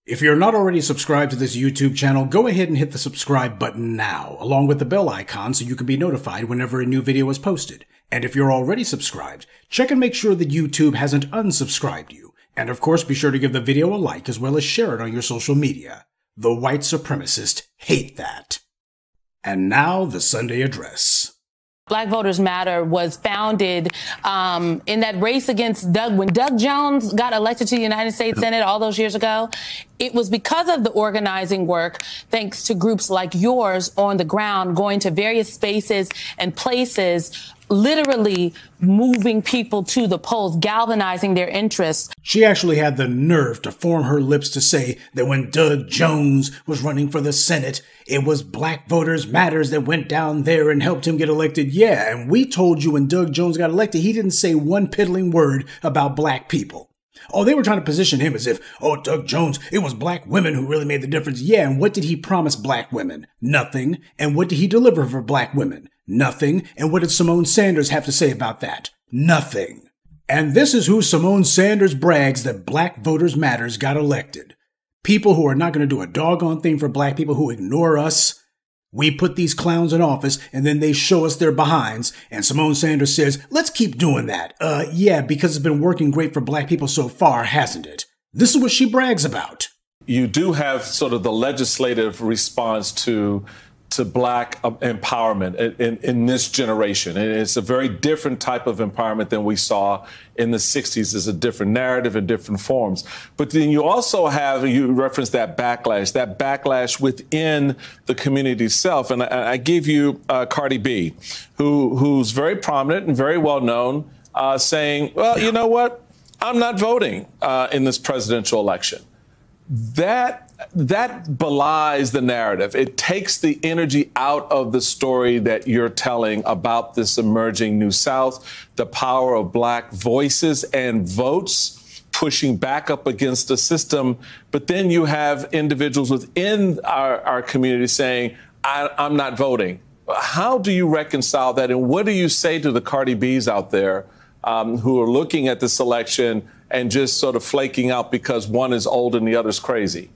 If you're not already subscribed to this YouTube channel, go ahead and hit the subscribe button now, along with the bell icon so you can be notified whenever a new video is posted. And if you're already subscribed, check and make sure that YouTube hasn't unsubscribed you. And of course, be sure to give the video a like as well as share it on your social media. The white supremacists hate that. And now, the Sunday Address. Black Voters Matter was founded in that race against Doug. When Doug Jones got elected to the United States Senate all those years ago, it was because of the organizing work, thanks to groups like yours on the ground, going to various spaces and places, literally moving people to the polls, galvanizing their interests. She actually had the nerve to form her lips to say that when Doug Jones was running for the Senate, it was Black Voters Matters that went down there and helped him get elected. Yeah, and we told you when Doug Jones got elected, he didn't say one piddling word about black people. Oh, they were trying to position him as if, oh, Doug Jones, it was black women who really made the difference. Yeah, and what did he promise black women? Nothing. And what did he deliver for black women? Nothing. And what did Simone Sanders have to say about that? Nothing. And this is who Simone Sanders brags that Black Voters Matters got elected. People who are not going to do a doggone thing for black people, who ignore us. We put these clowns in office and then they show us their behinds. And Simone Sanders says, let's keep doing that. Yeah, because it's been working great for black people so far, hasn't it? This is what she brags about. You do have sort of the legislative response to black empowerment in this generation. And it's a very different type of empowerment than we saw in the 60s. It's a different narrative in different forms. But then you also have, you referenced that backlash within the community itself. And I give you Cardi B, who's very prominent and very well known, saying, well, you know what? I'm not voting in this presidential election. That belies the narrative. It takes the energy out of the story that you're telling about this emerging New South, the power of black voices and votes pushing back up against the system. But then you have individuals within our community saying, I'm not voting. How do you reconcile that? And what do you say to the Cardi B's out there who are looking at this election and just sort of flaking out because one is old and the other's crazy?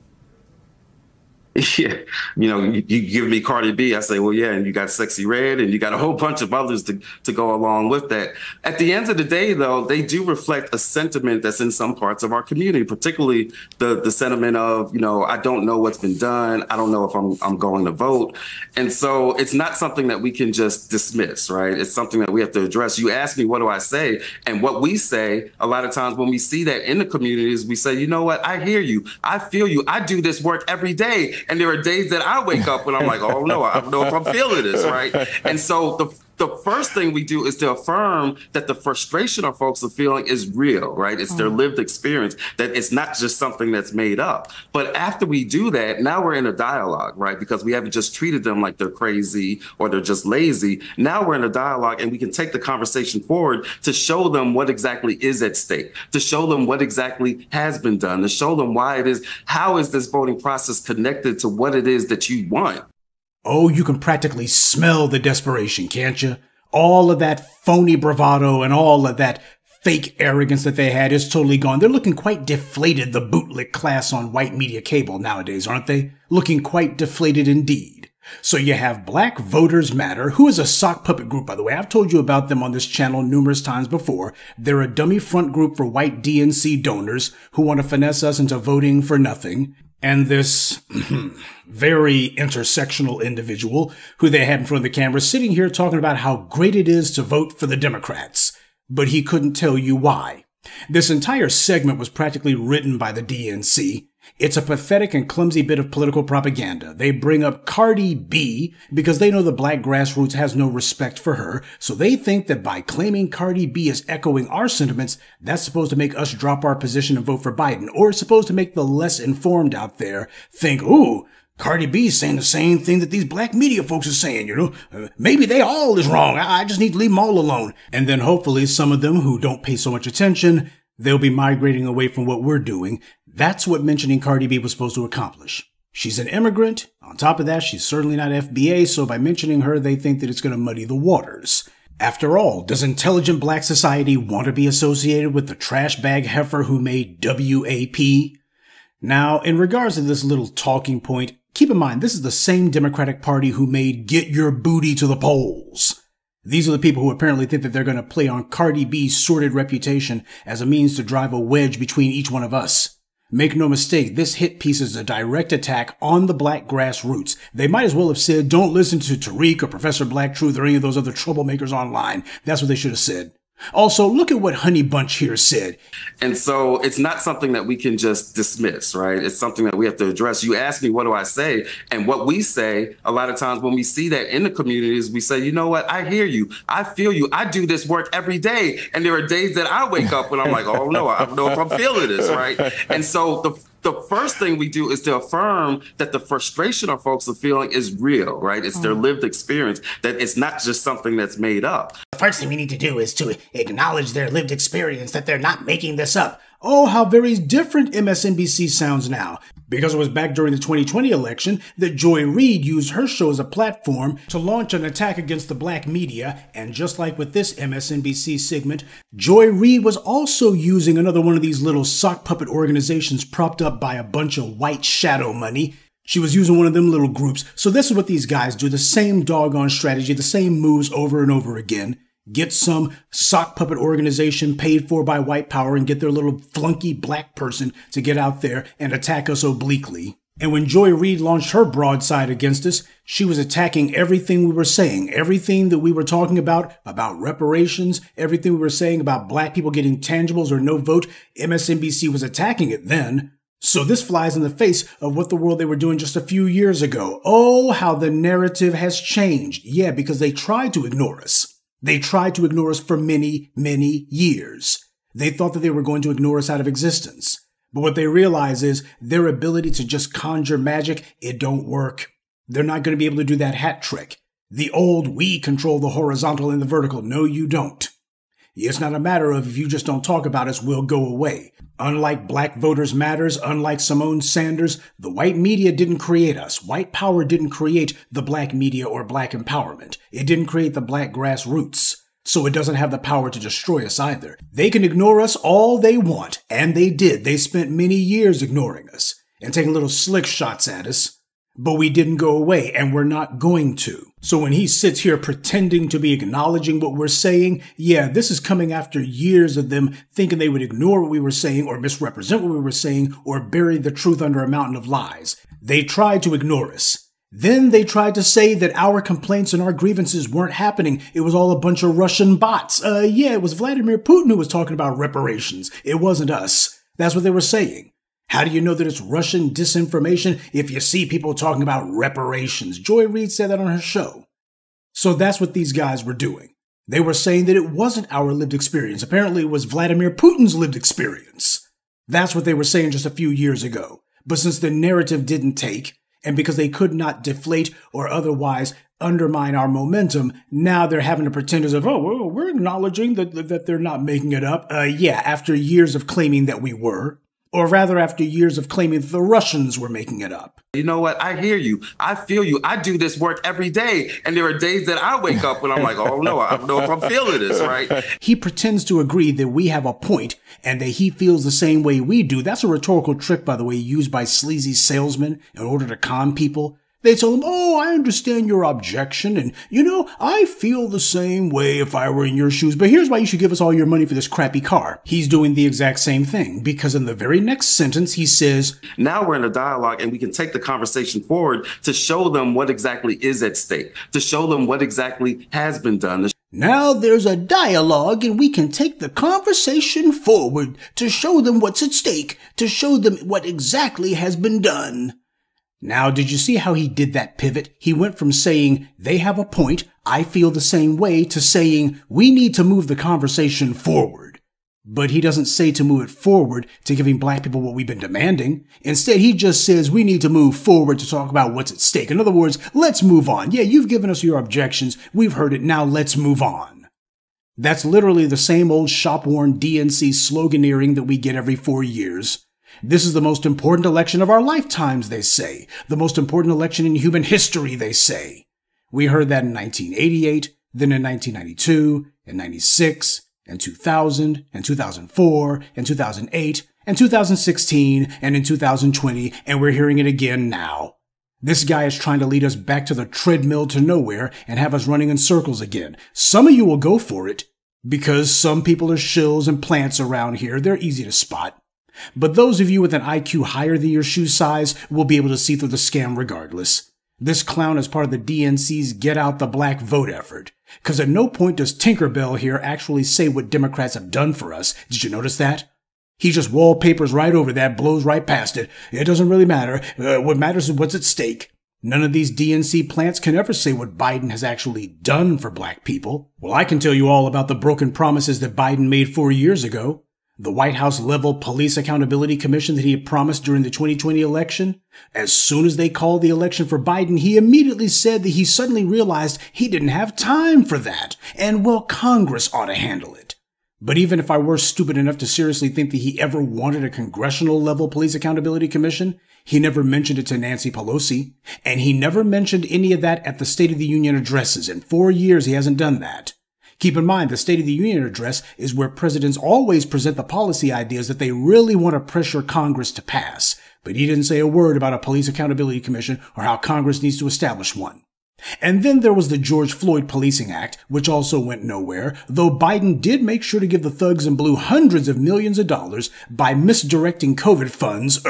Yeah, you give me Cardi B, I say, well, yeah, and you got Sexy Red, and you got a whole bunch of others to go along with that. At the end of the day, though, they do reflect a sentiment that's in some parts of our community, particularly the sentiment of, I don't know what's been done. I don't know if I'm going to vote. And so it's not something that we can just dismiss, right? It's something that we have to address. You ask me, what do I say? And what we say a lot of times when we see that in the communities, we say, you know what? I hear you. I feel you. I do this work every day. And there are days that I wake up and I'm like, oh, no, I don't know if I'm feeling this, right? And so the first thing we do is to affirm that the frustration our folks are feeling is real, right? It's their lived experience, that it's not just something that's made up. But after we do that, now we're in a dialogue, right? Because we haven't just treated them like they're crazy or they're just lazy. Now we're in a dialogue and we can take the conversation forward to show them what exactly is at stake, to show them what exactly has been done, to show them why it is, how is this voting process connected to what it is that you want. Oh, you can practically smell the desperation, can't you? All of that phony bravado and all of that fake arrogance that they had is totally gone. They're looking quite deflated, the bootlick class on white media cable nowadays, aren't they? Looking quite deflated indeed. So you have Black Voters Matter, who is a sock puppet group, by the way. I've told you about them on this channel numerous times before. They're a dummy front group for white DNC donors who want to finesse us into voting for nothing. And this very intersectional individual who they had in front of the camera sitting here talking about how great it is to vote for the Democrats, but he couldn't tell you why. This entire segment was practically written by the DNC. It's a pathetic and clumsy bit of political propaganda. They bring up Cardi B because they know the black grassroots has no respect for her, so they think that by claiming Cardi B is echoing our sentiments, that's supposed to make us drop our position and vote for Biden, or it's supposed to make the less informed out there think, ooh, Cardi B's saying the same thing that these black media folks are saying, maybe they all is wrong. I just need to leave them all alone. And then hopefully some of them who don't pay so much attention, they'll be migrating away from what we're doing. That's what mentioning Cardi B was supposed to accomplish. She's an immigrant. On top of that, she's certainly not FBA, so by mentioning her, they think that it's going to muddy the waters. After all, does intelligent black society want to be associated with the trash bag heifer who made WAP? Now, in regards to this little talking point, keep in mind, this is the same Democratic Party who made "Get Your Booty to the Polls." These are the people who apparently think that they're going to play on Cardi B's sordid reputation as a means to drive a wedge between each one of us. Make no mistake, this hit piece is a direct attack on the black grassroots. They might as well have said, don't listen to Tariq or Professor Black Truth or any of those other troublemakers online. That's what they should have said. Also, look at what Honey Bunch here said. And so it's not something that we can just dismiss, right? It's something that we have to address. You ask me, what do I say? And what we say a lot of times when we see that in the communities, we say, you know what? I hear you. I feel you. I do this work every day. And there are days that I wake up and I'm like, oh no, I don't know if I'm feeling this, right? And so the first thing we do is to affirm that the frustration our folks are feeling is real, right? It's their lived experience, that it's not just something that's made up. The first thing we need to do is to acknowledge their lived experience, that they're not making this up. Oh, how very different MSNBC sounds now. Because it was back during the 2020 election that Joy Reid used her show as a platform to launch an attack against the black media. And just like with this MSNBC segment, Joy Reid was also using another one of these little sock puppet organizations propped up by a bunch of white shadow money. She was using one of them little groups. So this is what these guys do. The same doggone strategy, the same moves over and over again. Get some sock puppet organization paid for by white power and get their little flunky black person to get out there and attack us obliquely. And when Joy Reid launched her broadside against us, she was attacking everything we were saying, everything that we were talking about reparations, everything we were saying about black people getting tangibles or no vote. MSNBC was attacking it then. So this flies in the face of what the world they were doing just a few years ago. Oh, how the narrative has changed. Yeah, because they tried to ignore us. They tried to ignore us for many, many years. They thought that they were going to ignore us out of existence. But what they realize is their ability to just conjure magic, it don't work. They're not going to be able to do that hat trick. The old, we control the horizontal and the vertical. No, you don't. It's not a matter of if you just don't talk about us, we'll go away. Unlike Black Voters Matters, unlike Simone Sanders, the white media didn't create us. White power didn't create the black media or black empowerment. It didn't create the black grassroots. So it doesn't have the power to destroy us either. They can ignore us all they want, and they did. They spent many years ignoring us and taking little slick shots at us. But we didn't go away, and we're not going to. So when he sits here pretending to be acknowledging what we're saying, yeah, this is coming after years of them thinking they would ignore what we were saying or misrepresent what we were saying or bury the truth under a mountain of lies. They tried to ignore us. Then they tried to say that our complaints and our grievances weren't happening. It was all a bunch of Russian bots. Yeah, it was Vladimir Putin who was talking about reparations. It wasn't us. That's what they were saying. How do you know that it's Russian disinformation if you see people talking about reparations? Joy Reid said that on her show. So that's what these guys were doing. They were saying that it wasn't our lived experience. Apparently it was Vladimir Putin's lived experience. That's what they were saying just a few years ago. But since the narrative didn't take, and because they could not deflate or otherwise undermine our momentum, now they're having to pretend as if, oh, well, we're acknowledging that they're not making it up. Yeah, after years of claiming that we were. Or rather, after years of claiming that the Russians were making it up. You know what? I hear you. I feel you. I do this work every day. And there are days that I wake up and I'm like, oh no, I don't know if I'm feeling this, right? He pretends to agree that we have a point and that he feels the same way we do. That's a rhetorical trick, by the way, used by sleazy salesmen in order to con people. They told him, oh, I understand your objection, and, you know, I feel the same way if I were in your shoes, but here's why you should give us all your money for this crappy car. He's doing the exact same thing, because in the very next sentence, he says, now we're in a dialogue, and we can take the conversation forward to show them what exactly is at stake, to show them what exactly has been done. Now there's a dialogue, and we can take the conversation forward to show them what's at stake, to show them what exactly has been done. Now, did you see how he did that pivot? He went from saying, they have a point, I feel the same way, to saying, we need to move the conversation forward. But he doesn't say to move it forward to giving black people what we've been demanding. Instead, he just says we need to move forward to talk about what's at stake. In other words, let's move on. Yeah, you've given us your objections. We've heard it. Now let's move on. That's literally the same old shop-worn DNC sloganeering that we get every 4 years. This is the most important election of our lifetimes, they say. The most important election in human history, they say. We heard that in 1988, then in 1992, and 96, and 2000, and 2004, and 2008, in 2016 and in 2020, and we're hearing it again now. This guy is trying to lead us back to the treadmill to nowhere and have us running in circles again. Some of you will go for it because some people are shills and plants around here. They're easy to spot. But those of you with an IQ higher than your shoe size will be able to see through the scam regardless. This clown is part of the DNC's Get Out the Black Vote effort. Because at no point does Tinkerbell here actually say what Democrats have done for us. Did you notice that? He just wallpapers right over that, blows right past it. It doesn't really matter. What matters is what's at stake. None of these DNC plants can ever say what Biden has actually done for black people. Well, I can tell you all about the broken promises that Biden made 4 years ago. The White House-level Police Accountability Commission that he had promised during the 2020 election. As soon as they called the election for Biden, he immediately said that he suddenly realized he didn't have time for that, and, well, Congress ought to handle it. But even if I were stupid enough to seriously think that he ever wanted a congressional-level Police Accountability Commission, he never mentioned it to Nancy Pelosi, and he never mentioned any of that at the State of the Union addresses. In 4 years, he hasn't done that. Keep in mind, the State of the Union address is where presidents always present the policy ideas that they really want to pressure Congress to pass. But he didn't say a word about a Police Accountability Commission or how Congress needs to establish one. And then there was the George Floyd Policing Act, which also went nowhere, though Biden did make sure to give the thugs in blue hundreds of millions of dollars by misdirecting COVID funds,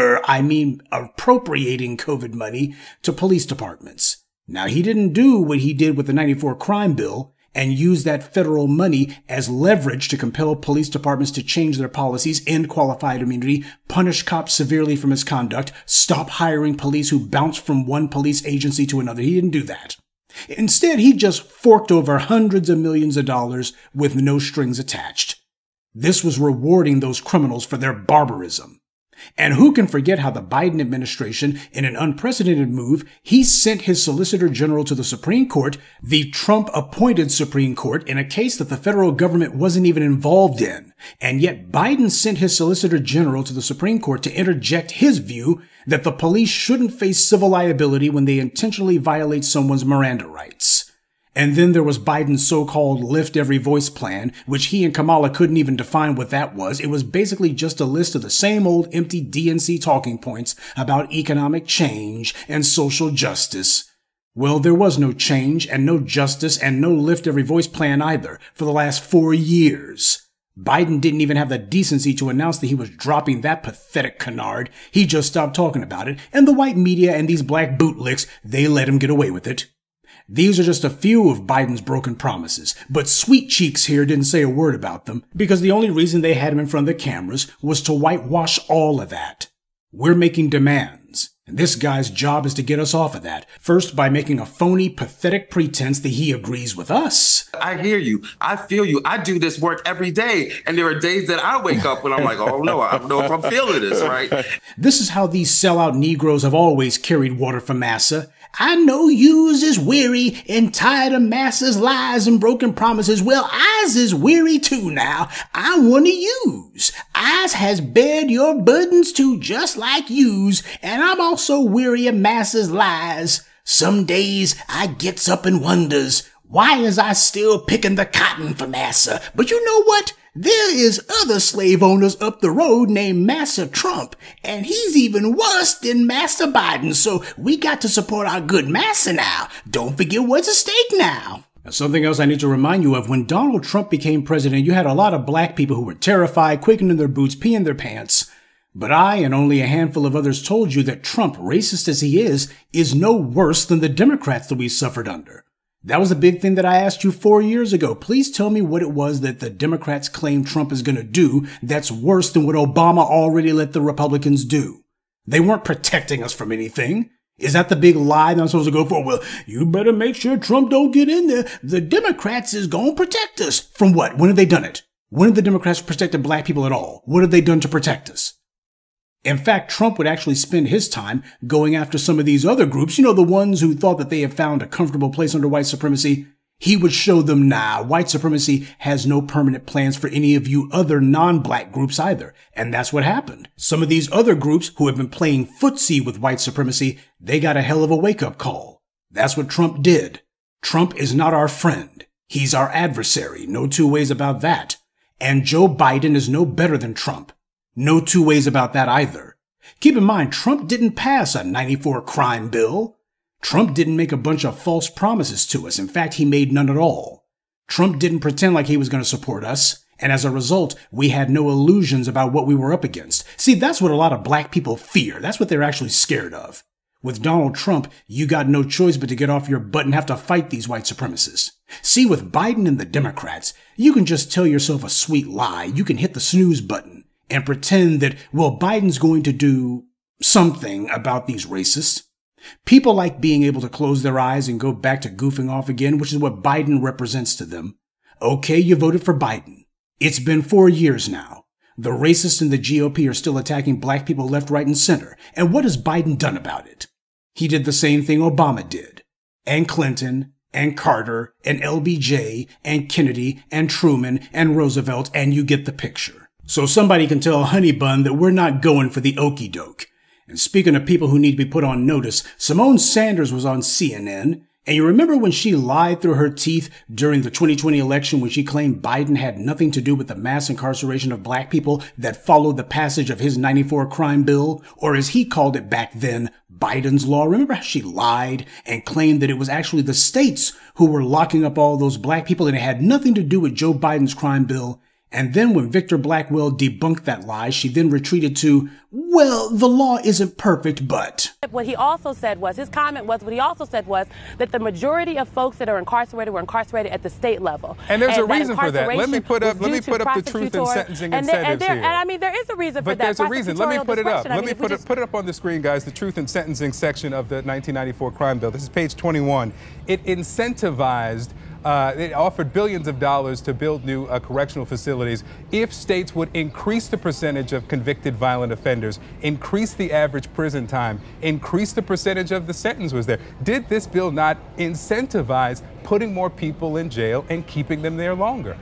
appropriating COVID money to police departments. Now, he didn't do what he did with the '94 crime bill and use that federal money as leverage to compel police departments to change their policies, end qualified immunity, punish cops severely for misconduct, stop hiring police who bounce from one police agency to another. He didn't do that. Instead, he just forked over hundreds of millions of dollars with no strings attached. This was rewarding those criminals for their barbarism. And who can forget how the Biden administration, in an unprecedented move, he sent his Solicitor General to the Supreme Court, the Trump-appointed Supreme Court, in a case that the federal government wasn't even involved in. And yet Biden sent his Solicitor General to the Supreme Court to interject his view that the police shouldn't face civil liability when they intentionally violate someone's Miranda rights. And then there was Biden's so-called Lift Every Voice plan, which he and Kamala couldn't even define what that was. It was basically just a list of the same old empty DNC talking points about economic change and social justice. Well, there was no change and no justice and no Lift Every Voice plan either for the last 4 years. Biden didn't even have the decency to announce that he was dropping that pathetic canard. He just stopped talking about it, and the white media and these black bootlicks, they let him get away with it. These are just a few of Biden's broken promises, but Sweet Cheeks here didn't say a word about them because the only reason they had him in front of the cameras was to whitewash all of that. We're making demands, and this guy's job is to get us off of that, first by making a phony, pathetic pretense that he agrees with us. I hear you. I feel you. I do this work every day, and there are days that I wake up and I'm like, oh no, I don't know if I'm feeling this, right? This is how these sellout Negroes have always carried water for massa. I know yous is weary and tired of massa's lies and broken promises. Well, I's is weary too now. I'm one of yous. I's has bared your burdens too, just like yous, and I'm also weary of massa's lies. Some days I gets up and wonders, why is I still picking the cotton for massa? But you know what? There is other slave owners up the road named Massa Trump, and he's even worse than Massa Biden, so we got to support our good Massa now. Don't forget what's at stake now. Now, something else I need to remind you of, when Donald Trump became president, you had a lot of black people who were terrified, quaking in their boots, peeing their pants. But I and only a handful of others told you that Trump, racist as he is no worse than the Democrats that we suffered under. That was a big thing that I asked you 4 years ago. Please tell me what it was that the Democrats claim Trump is going to do that's worse than what Obama already let the Republicans do. They weren't protecting us from anything. Is that the big lie that I'm supposed to go for? Well, you better make sure Trump don't get in there. The Democrats is going to protect us. From what? When have they done it? When have the Democrats protected black people at all? What have they done to protect us? In fact, Trump would actually spend his time going after some of these other groups, the ones who thought that they had found a comfortable place under white supremacy. He would show them, nah, white supremacy has no permanent plans for any of you other non-black groups either. And that's what happened. Some of these other groups who have been playing footsie with white supremacy, they got a hell of a wake-up call. That's what Trump did. Trump is not our friend. He's our adversary. No two ways about that. And Joe Biden is no better than Trump. No two ways about that either. Keep in mind, Trump didn't pass a 94 crime bill. Trump didn't make a bunch of false promises to us. In fact, he made none at all. Trump didn't pretend like he was going to support us. And as a result, we had no illusions about what we were up against. See, that's what a lot of black people fear. That's what they're actually scared of. With Donald Trump, you got no choice but to get off your butt and have to fight these white supremacists. See, with Biden and the Democrats, you can just tell yourself a sweet lie. You can hit the snooze button and pretend that, well, Biden's going to do something about these racists. People like being able to close their eyes and go back to goofing off again, which is what Biden represents to them. Okay, you voted for Biden. It's been 4 years now. The racists in the GOP are still attacking black people left, right, and center. And what has Biden done about it? He did the same thing Obama did, and Clinton, and Carter, and LBJ, and Kennedy, and Truman, and Roosevelt, and you get the picture. So somebody can tell Honey Bun that we're not going for the okie doke. And speaking of people who need to be put on notice, Simone Sanders was on CNN, and you remember when she lied through her teeth during the 2020 election when she claimed Biden had nothing to do with the mass incarceration of black people that followed the passage of his 94 crime bill, or as he called it back then, Biden's law? Remember how she lied and claimed that it was actually the states who were locking up all those black people and it had nothing to do with Joe Biden's crime bill? And then when Victor Blackwell debunked that lie, she then retreated to, well, the law isn't perfect, but. What he also said was, his comment was, what he also said was that the majority of folks that are incarcerated were incarcerated at the state level. And there's a reason for that. Let me put up the truth in sentencing incentives here. And I mean, there is a reason for that. But there's a reason. Let me put it up. Let me put it up on the screen, guys. The truth in sentencing section of the 1994 crime bill. This is page 21. It incentivized it offered billions of dollars to build new correctional facilities if states would increase the percentage of convicted violent offenders, increase the average prison time, increase the percentage of the sentence was there. Did this bill not incentivize putting more people in jail and keeping them there longer?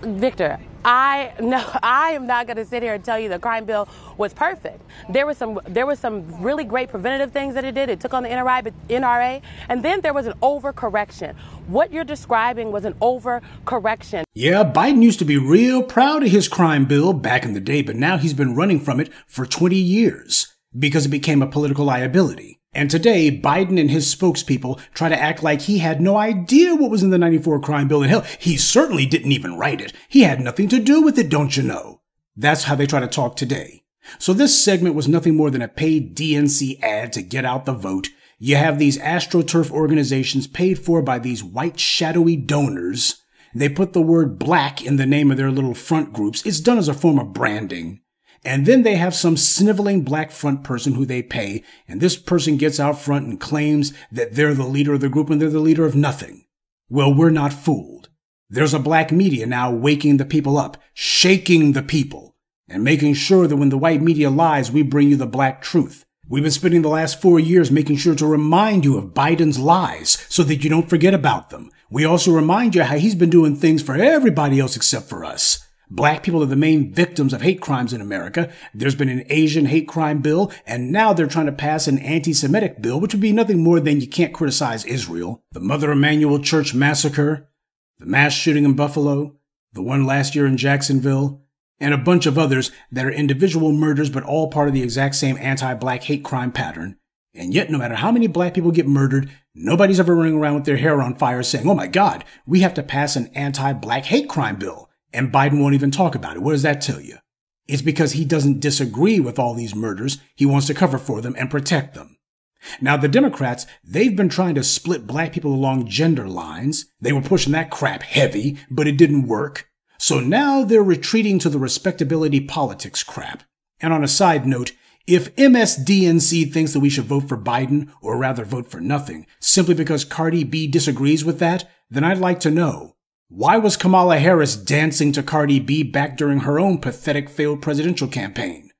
Victor, I am not going to sit here and tell you the crime bill was perfect. There was some really great preventative things that it did. It took on the NRA, and then there was an overcorrection. What you're describing was an overcorrection. Yeah, Biden used to be real proud of his crime bill back in the day, but now he's been running from it for 20 years because it became a political liability. And today, Biden and his spokespeople try to act like he had no idea what was in the 94 crime bill. And hell, he certainly didn't even write it. He had nothing to do with it, don't you know? That's how they try to talk today. So this segment was nothing more than a paid DNC ad to get out the vote. You have these AstroTurf organizations paid for by these white shadowy donors. They put the word black in the name of their little front groups. It's done as a form of branding. And then they have some sniveling black front person who they pay, and this person gets out front and claims that they're the leader of the group and they're the leader of nothing. Well, we're not fooled. There's a black media now waking the people up, shaking the people, and making sure that when the white media lies, we bring you the black truth. We've been spending the last 4 years making sure to remind you of Biden's lies so that you don't forget about them. We also remind you how he's been doing things for everybody else except for us. Black people are the main victims of hate crimes in America. There's been an Asian hate crime bill, and now they're trying to pass an anti-Semitic bill, which would be nothing more than you can't criticize Israel. The Mother Emanuel Church massacre, the mass shooting in Buffalo, the one last year in Jacksonville, and a bunch of others that are individual murders, but all part of the exact same anti-black hate crime pattern. And yet, no matter how many black people get murdered, nobody's ever running around with their hair on fire saying, oh my God, we have to pass an anti-black hate crime bill. And Biden won't even talk about it. What does that tell you? It's because he doesn't disagree with all these murders. He wants to cover for them and protect them. Now, the Democrats, they've been trying to split black people along gender lines. They were pushing that crap heavy, but it didn't work. So now they're retreating to the respectability politics crap. And on a side note, if MSDNC thinks that we should vote for Biden, or rather vote for nothing, simply because Cardi B disagrees with that, then I'd like to know, why was Kamala Harris dancing to Cardi B back during her own pathetic failed presidential campaign?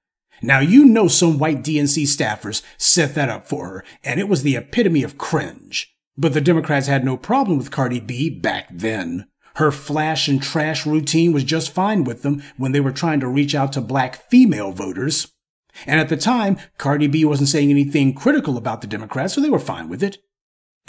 Now, you know some white DNC staffers set that up for her, and it was the epitome of cringe. But the Democrats had no problem with Cardi B back then. Her flash and trash routine was just fine with them when they were trying to reach out to black female voters. And at the time, Cardi B wasn't saying anything critical about the Democrats, so they were fine with it.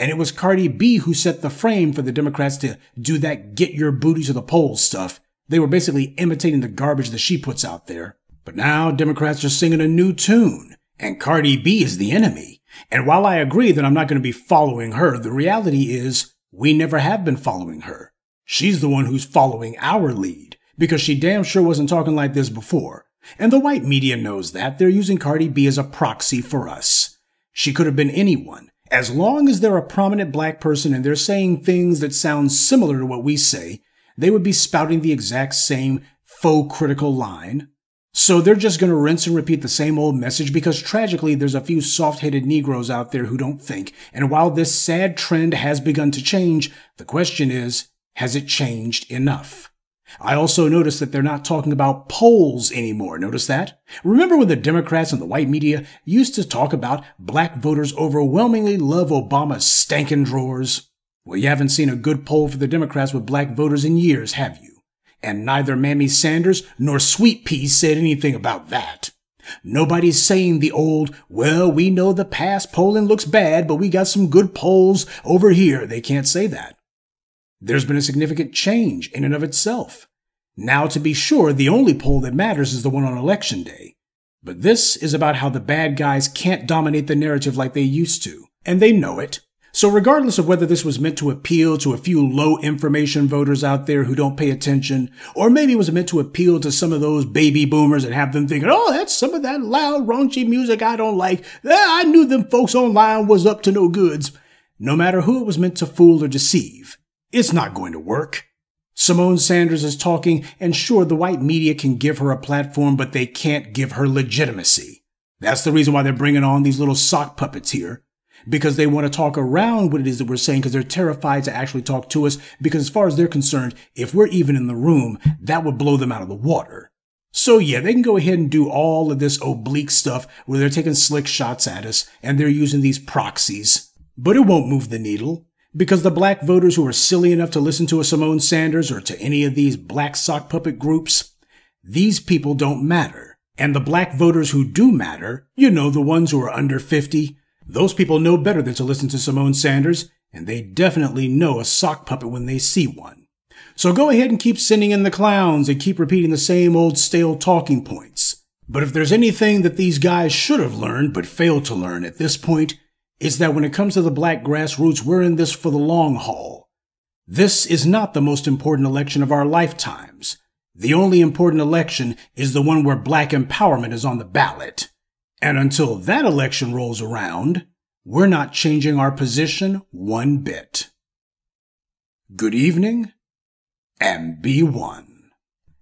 And it was Cardi B who set the frame for the Democrats to do that get your booty to the polls stuff They were basically imitating the garbage that she puts out there. But now Democrats are singing a new tune, and Cardi B is the enemy. And while I agree that I'm not going to be following her, the reality is we never have been following her. She's the one who's following our lead, because she damn sure wasn't talking like this before. And the white media knows that. They're using Cardi B as a proxy for us. She could have been anyone. As long as they're a prominent black person and they're saying things that sound similar to what we say, they would be spouting the exact same faux critical line. So they're just going to rinse and repeat the same old message because tragically there's a few soft-headed Negroes out there who don't think. And while this sad trend has begun to change, the question is, has it changed enough? I also noticed that they're not talking about polls anymore. Notice that? Remember when the Democrats and the white media used to talk about black voters overwhelmingly love Obama's stankin' drawers? Well, you haven't seen a good poll for the Democrats with black voters in years, have you? And neither Mammy Sanders nor Sweet Pea said anything about that. Nobody's saying the old, well, we know the past polling looks bad, but we got some good polls over here. They can't say that. There's been a significant change in and of itself. Now, to be sure, the only poll that matters is the one on Election Day. But this is about how the bad guys can't dominate the narrative like they used to, and they know it. So regardless of whether this was meant to appeal to a few low information voters out there who don't pay attention, or maybe it was meant to appeal to some of those baby boomers and have them thinking, oh, that's some of that loud, raunchy music I don't like. I knew them folks online was up to no goods. No matter who it was meant to fool or deceive, it's not going to work. Simone Sanders is talking, and sure, the white media can give her a platform, but they can't give her legitimacy. That's the reason why they're bringing on these little sock puppets here. Because they want to talk around what it is that we're saying because they're terrified to actually talk to us because as far as they're concerned, if we're even in the room, that would blow them out of the water. So yeah, they can go ahead and do all of this oblique stuff where they're taking slick shots at us and they're using these proxies. But it won't move the needle because the black voters who are silly enough to listen to a Simone Sanders or to any of these black sock puppet groups, these people don't matter. And the black voters who do matter, you know, the ones who are under 50, those people know better than to listen to Simone Sanders, and they definitely know a sock puppet when they see one. So go ahead and keep sending in the clowns and keep repeating the same old stale talking points. But if there's anything that these guys should have learned but failed to learn at this point, it's that when it comes to the black grassroots, we're in this for the long haul. This is not the most important election of our lifetimes. The only important election is the one where black empowerment is on the ballot. And until that election rolls around, we're not changing our position one bit. Good evening, and be one.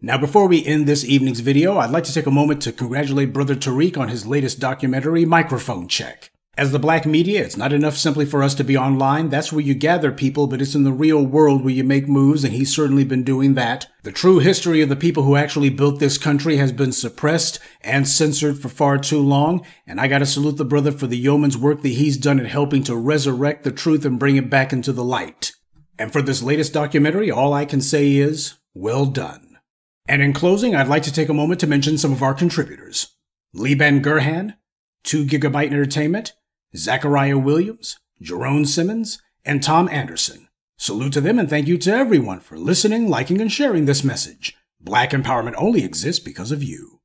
Now, before we end this evening's video, I'd like to take a moment to congratulate Brother Tariq on his latest documentary, Microphone Check. As the black media, it's not enough simply for us to be online. That's where you gather people, but it's in the real world where you make moves, and he's certainly been doing that. The true history of the people who actually built this country has been suppressed and censored for far too long, and I gotta salute the brother for the yeoman's work that he's done in helping to resurrect the truth and bring it back into the light. And for this latest documentary, all I can say is, well done. And in closing, I'd like to take a moment to mention some of our contributors. Liban Gurhan, 2 Gigabyte Entertainment, Zachariah Williams, Jerome Simmons, and Tom Anderson. Salute to them and thank you to everyone for listening, liking, and sharing this message. Black empowerment only exists because of you.